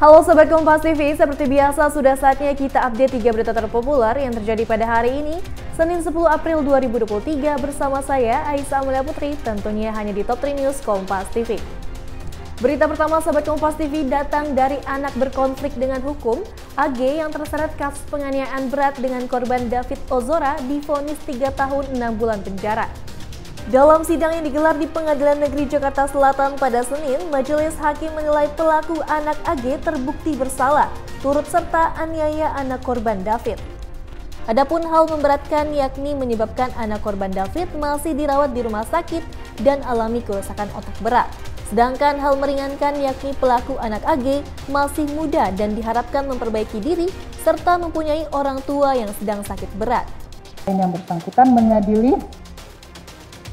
Halo Sobat Kompas TV, seperti biasa sudah saatnya kita update 3 berita terpopuler yang terjadi pada hari ini, Senin 10 April 2023 bersama saya, Aisyah Amelia Putri, tentunya hanya di Top 3 News Kompas TV. Berita pertama Sobat Kompas TV datang dari anak berkonflik dengan hukum, AG yang terseret kasus penganiayaan berat dengan korban David Ozora divonis 3 tahun 6 bulan penjara. Dalam sidang yang digelar di Pengadilan Negeri Jakarta Selatan pada Senin, majelis hakim menilai pelaku anak AG terbukti bersalah, turut serta aniaya anak korban David. Adapun hal memberatkan yakni menyebabkan anak korban David masih dirawat di rumah sakit dan alami kerusakan otak berat. Sedangkan hal meringankan yakni pelaku anak AG masih muda dan diharapkan memperbaiki diri serta mempunyai orang tua yang sedang sakit berat. Yang bersangkutan mengadili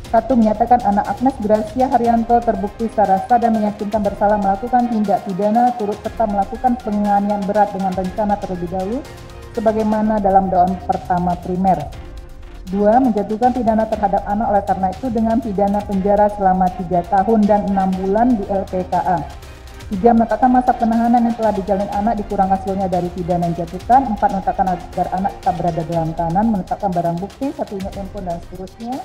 satu, menyatakan anak Agnes Gracia Haryanto terbukti secara sah dan meyakinkan bersalah melakukan tindak pidana turut serta melakukan penganiayaan berat dengan rencana terlebih dahulu sebagaimana dalam dakwaan pertama primer. 2, menjatuhkan pidana terhadap anak oleh karena itu dengan pidana penjara selama 3 tahun dan 6 bulan di LPKA. 3, menetapkan masa penahanan yang telah dijalani anak dikurang hasilnya dari pidana yang dijatuhkan. 4, menetapkan agar anak tetap berada dalam tahanan, menetapkan barang bukti, 1 unit handphone dan seterusnya.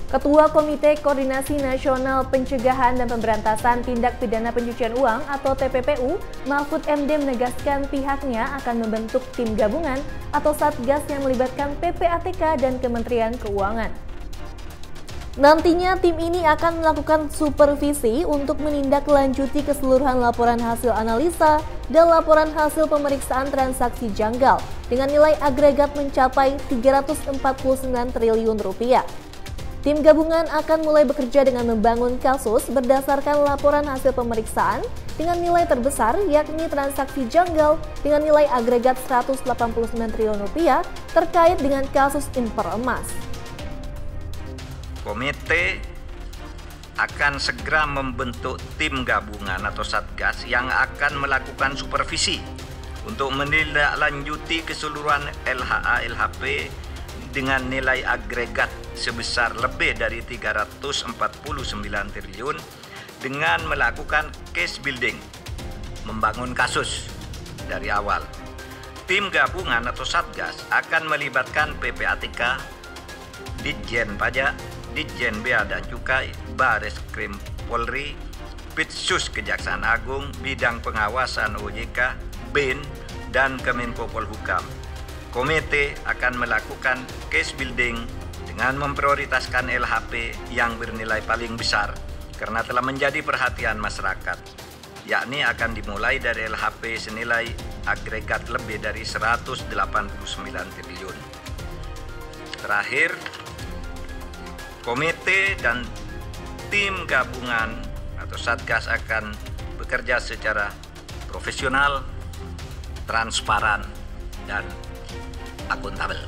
Ketua Komite Koordinasi Nasional Pencegahan dan Pemberantasan Tindak Pidana Pencucian Uang atau TPPU, Mahfud MD menegaskan pihaknya akan membentuk tim gabungan atau Satgas yang melibatkan PPATK dan Kementerian Keuangan. Nantinya tim ini akan melakukan supervisi untuk menindaklanjuti keseluruhan laporan hasil analisa dan laporan hasil pemeriksaan transaksi janggal dengan nilai agregat mencapai 349 triliun rupiah. Tim gabungan akan mulai bekerja dengan membangun kasus berdasarkan laporan hasil pemeriksaan dengan nilai terbesar yakni transaksi janggal dengan nilai agregat 189 triliun rupiah terkait dengan kasus impor emas. Komite akan segera membentuk tim gabungan atau satgas yang akan melakukan supervisi untuk menindaklanjuti keseluruhan LHA-LHP dengan nilai agregat sebesar lebih dari 349 triliun dengan melakukan case building, membangun kasus dari awal. Tim gabungan atau satgas akan melibatkan PPATK, Ditjen Pajak, Ditjen Bea dan Cukai, Bareskrim Polri, Pitsus Kejaksaan Agung, Bidang Pengawasan OJK, BIN, dan Kemenko Polhukam. Komite akan melakukan case building dengan memprioritaskan LHP yang bernilai paling besar karena telah menjadi perhatian masyarakat, yakni akan dimulai dari LHP senilai agregat lebih dari 189 triliun. Terakhir, komite dan tim gabungan atau satgas akan bekerja secara profesional, transparan, dan akuntabel.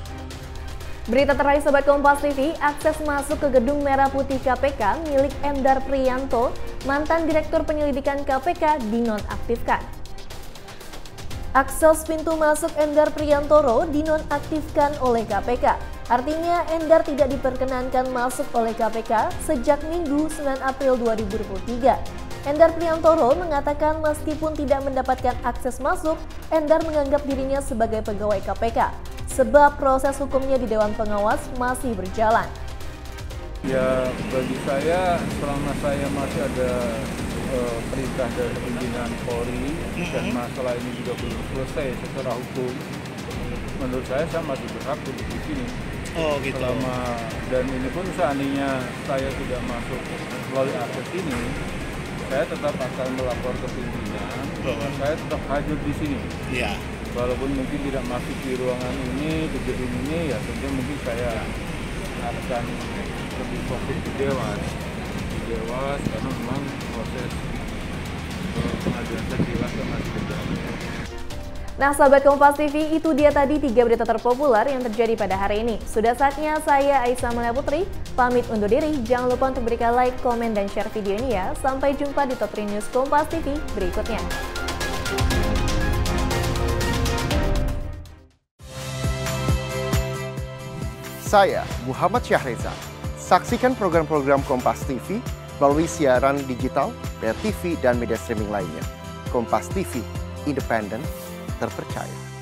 Berita terakhir Sobat Kompas TV, akses masuk ke gedung Merah Putih KPK milik Endar Priyanto, mantan Direktur Penyelidikan KPK, dinonaktifkan. Akses pintu masuk Endar Priyantoro dinonaktifkan oleh KPK. Artinya Endar tidak diperkenankan masuk oleh KPK sejak Minggu 9 April 2023. Endar Priyantoro mengatakan meskipun tidak mendapatkan akses masuk, Endar menganggap dirinya sebagai pegawai KPK, sebab proses hukumnya di Dewan Pengawas masih berjalan. Ya, bagi saya selama saya masih ada perintah dari pimpinan Polri dan masalah ini juga belum selesai secara hukum, menurut saya masih berhak duduk di sini. Oh gitu. Dan ini pun seandainya saya tidak masuk melalui akses ini, saya tetap akan melapor ke pimpinan bahwa saya tetap hadir di sini. Iya. Walaupun mungkin tidak masuk di ruangan ini, di gedung ini, ya tentu mungkin saya akan lebih fokus di Dewas. Di Dewas karena memang proses pengadilan Dewas masih berjalan. Nah Sahabat Kompas TV, itu dia tadi 3 berita terpopuler yang terjadi pada hari ini. Sudah saatnya saya Aisyah Amelia Putri pamit undur diri. Jangan lupa untuk berikan like, komen, dan share video ini ya. Sampai jumpa di Top 3 News Kompas TV berikutnya. Saya Muhammad Syahreza. Saksikan program-program Kompas TV melalui siaran digital, pay TV, dan media streaming lainnya. Kompas TV, independen, terpercaya.